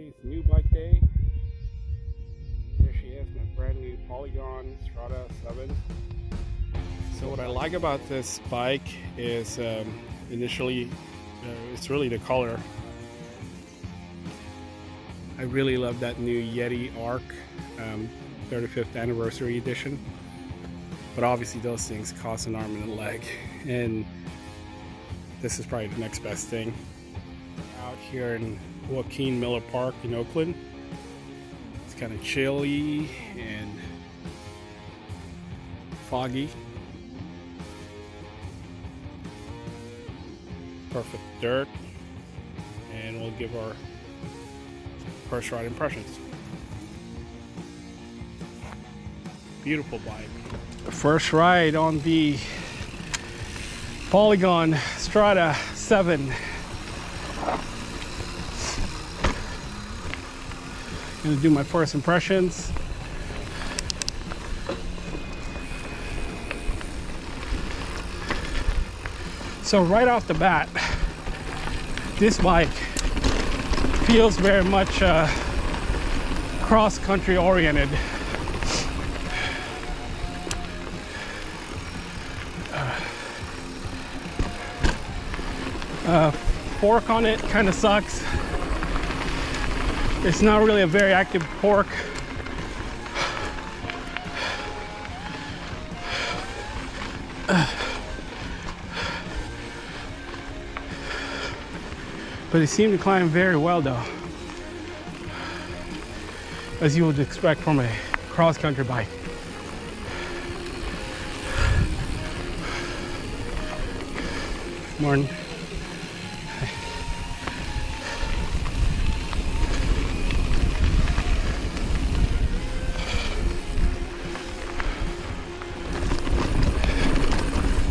It's new bike day. There she is, my brand new Polygon Xtrada 7. So what I like about this bike is initially it's really the color. I really love that new Yeti ARC 35th anniversary edition. But obviously those things cost an arm and a leg, and this is probably the next best thing. Out here in Joaquin Miller Park in Oakland. It's kind of chilly and foggy. Perfect dirt, and we'll give our first ride impressions. Beautiful bike. First ride on the Polygon Xtrada 7. Gonna do my first impressions. So right off the bat, this bike feels very much cross-country oriented. Fork on it kind of sucks. It's not really a very active fork. But it seemed to climb very well though, as you would expect from a cross-country bike. Morning.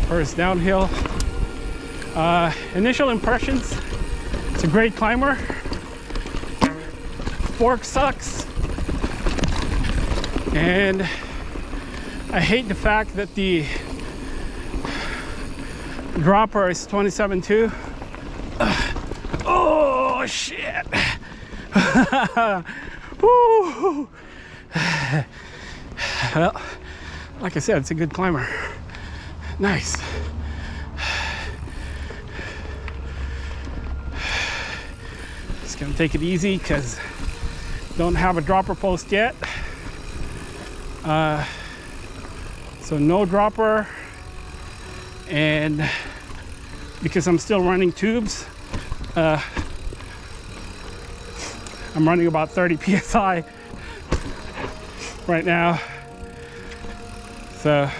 First downhill. Initial impressions, it's a great climber. Fork sucks. And I hate the fact that the dropper is 27.2. Oh shit. Woo. Well, like I said, it's a good climber. Nice. Just gonna take it easy because don't have a dropper post yet. So no dropper, and because I'm still running tubes, I'm running about 30 psi right now. So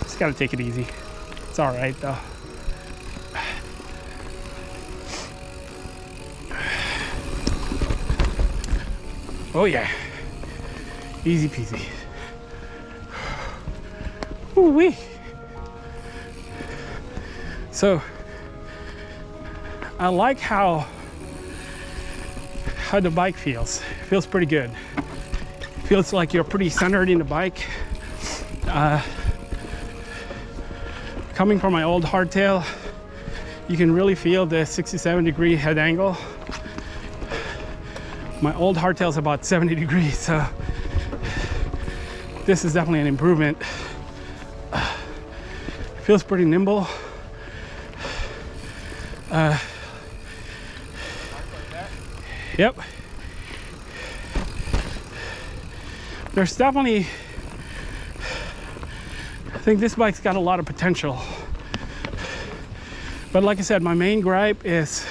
just gotta take it easy. It's all right though. Oh yeah, easy peasy. Ooh-wee. So I like how the bike feels. It feels pretty good. It feels like you're pretty centered in the bike. Coming from my old hardtail, you can really feel the 67-degree head angle. My old hardtail is about 70 degrees, so this is definitely an improvement. Feels pretty nimble. Yep. There's definitely, I think this bike's got a lot of potential. But like I said, my main gripe is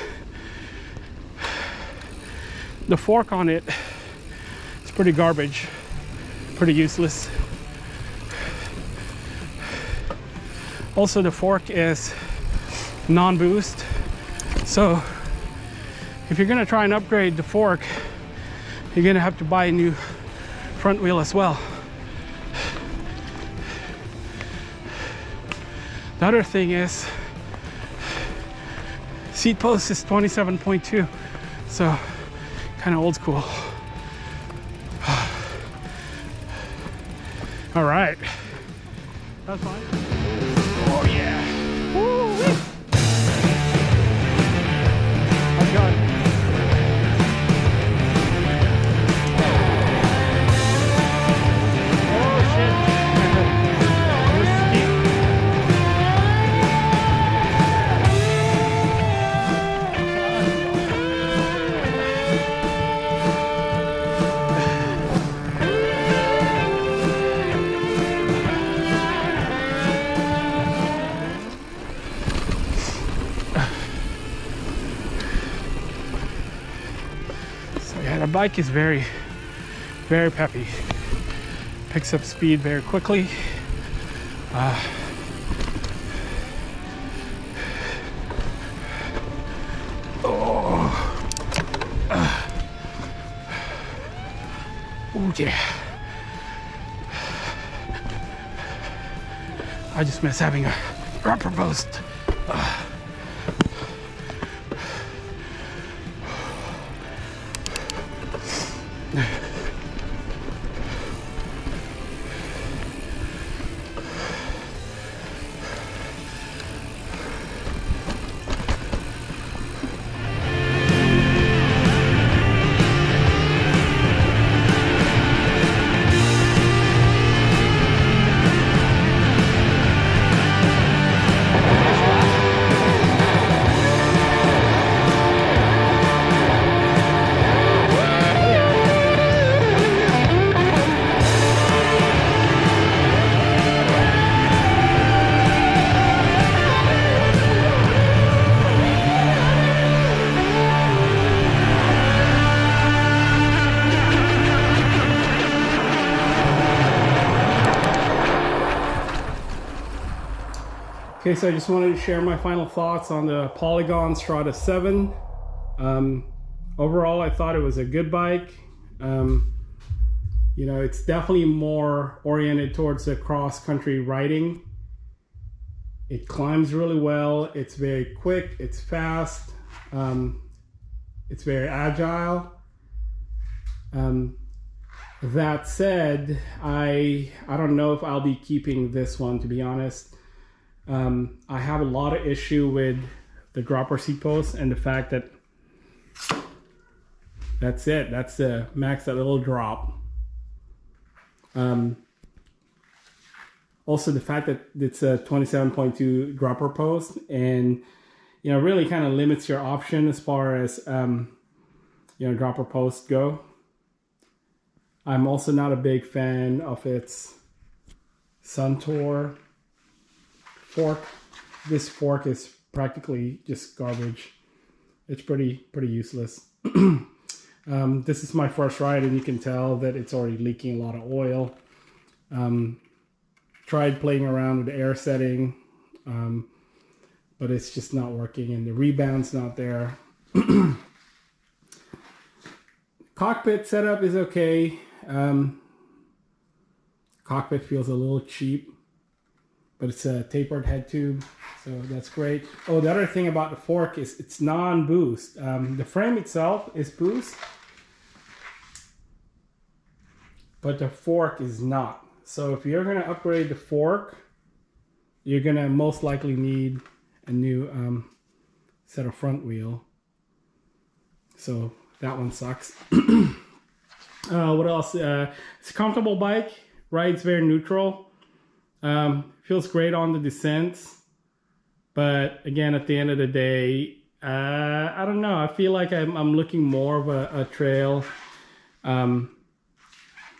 the fork on it. It's pretty garbage, pretty useless. Also, the fork is non-boost. So if you're gonna try and upgrade the fork, you're gonna have to buy a new front wheel as well. The other thing is, seat post is 27.2, so kind of old school. All right, that's fine. Oh yeah. Woo-wee. I've got bike is very, very peppy. Picks up speed very quickly. Oh yeah. I just miss having a rubber post. Okay, so I just wanted to share my final thoughts on the Polygon Xtrada 7. Overall, I thought it was a good bike. You know, it's definitely more oriented towards the cross-country riding. It climbs really well. It's very quick. It's fast. It's very agile. That said, I don't know if I'll be keeping this one, to be honest. I have a lot of issue with the dropper seat post and the fact that that's it. That's the max, that little drop. Also the fact that it's a 27.2 dropper post, and you know, really kind of limits your option as far as you know, dropper posts go. I'm also not a big fan of its Suntour fork. This fork is practically just garbage. It's pretty useless. This is my first ride, and you can tell that it's already leaking a lot of oil. Tried playing around with the air setting, but it's just not working, and the rebound's not there. Cockpit setup is okay. Cockpit feels a little cheap, but it's a tapered head tube, so that's great. Oh, the other thing about the fork is it's non-boost. The frame itself is boost, but the fork is not. So if you're gonna upgrade the fork, you're gonna most likely need a new set of front wheel. So that one sucks. What else? It's a comfortable bike, rides very neutral. Feels great on the descents, but again, at the end of the day, I don't know. I feel like I'm looking more of a trail,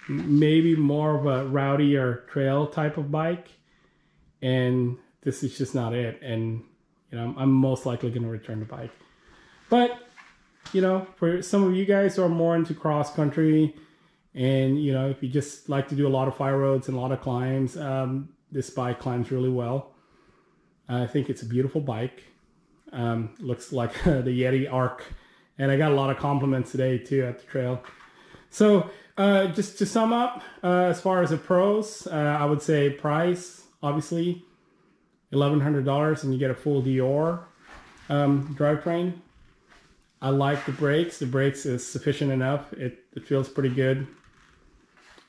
maybe more of a rowdier trail type of bike, and this is just not it. And you know, I'm most likely going to return the bike. But you know, for some of you guys who are more into cross country, and you know, if you just like to do a lot of fire roads and a lot of climbs, this bike climbs really well. I think it's a beautiful bike. Looks like the Yeti ARC, and I got a lot of compliments today too at the trail. So just to sum up, as far as the pros, I would say price, obviously $1,100, and you get a full Deore drivetrain. I like the brakes. The brakes is sufficient enough. It feels pretty good.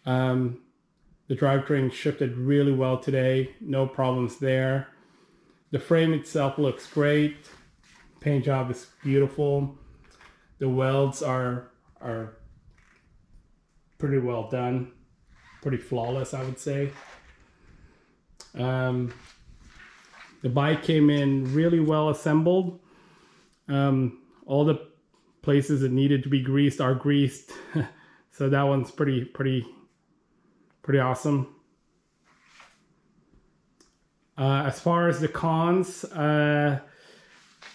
The drivetrain shifted really well today. No problems there. The frame itself looks great. Paint job is beautiful. The welds are pretty well done. Pretty flawless, I would say. The bike came in really well assembled. All the places that needed to be greased are greased. So that one's pretty awesome. As far as the cons,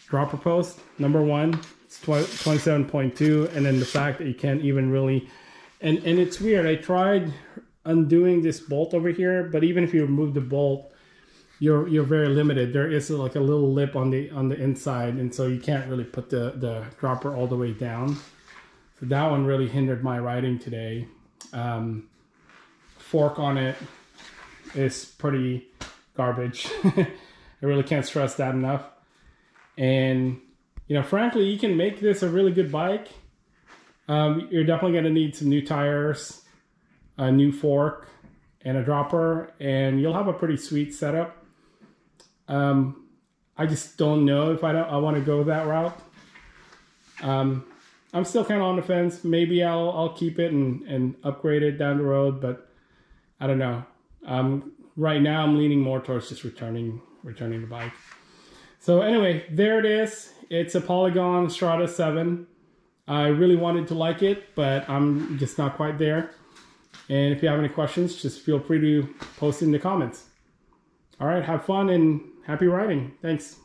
dropper post, number one, It's 27.2, and then the fact that you can't even really, and it's weird. I tried undoing this bolt over here, but even if you remove the bolt, you're very limited. There is like a little lip on the inside, and so you can't really put the dropper all the way down. So that one really hindered my riding today. Fork on it is pretty garbage. I really can't stress that enough. And you know, frankly, you can make this a really good bike. You're definitely going to need some new tires, a new fork, and a dropper, and you'll have a pretty sweet setup. I just don't know if I want to go that route. I'm still kind of on the fence. Maybe I'll keep it and upgrade it down the road, but I don't know. Right now I'm leaning more towards just returning the bike. So anyway, there it is. It's a Polygon Xtrada 7. I really wanted to like it, but I'm just not quite there. And if you have any questions, just feel free to post in the comments. All right, have fun and happy riding. Thanks.